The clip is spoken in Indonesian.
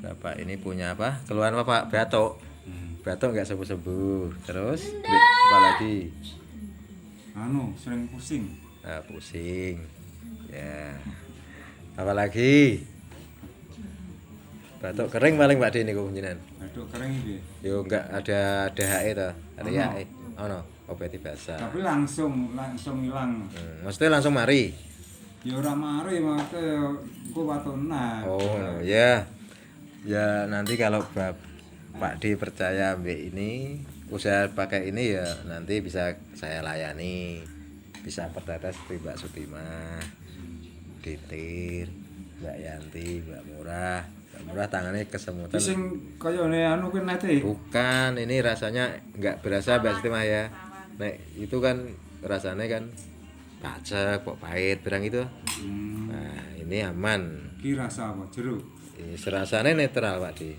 Bapak ini punya apa? Keluhan apa Pak? Batuk. Batuk nggak sembuh-sembuh. Terus apa lagi? Sering pusing. Nah, pusing. Ya. Apa lagi? Batuk kering paling Pak Di niku jenengan. Batuk kering iki. Yo enggak ada DHE to. Ada Ono. ya. Ono, obat basah. Tapi langsung hilang. Maksudnya langsung mari. Ya ora mari makanya engko watonan. Oh, ya. Ya nanti kalau Pak D percaya ambek ini, usaha pakai ini ya nanti bisa saya layani. Bisa perdatas seperti Mbak Sutimah, Ditir, Mbak Yanti, Mbak Murah. Mbak Murah tangannya kesemutan. Sing kayane kuwi nete. Bukan, ini rasanya nggak berasa Mbak Sutimah ya. Nek itu kan rasanya kan pacek, kok pahit, berang itu. Nah, ini aman. Ki rasa apa? Jeruk. Ini serasanya netral Pak D.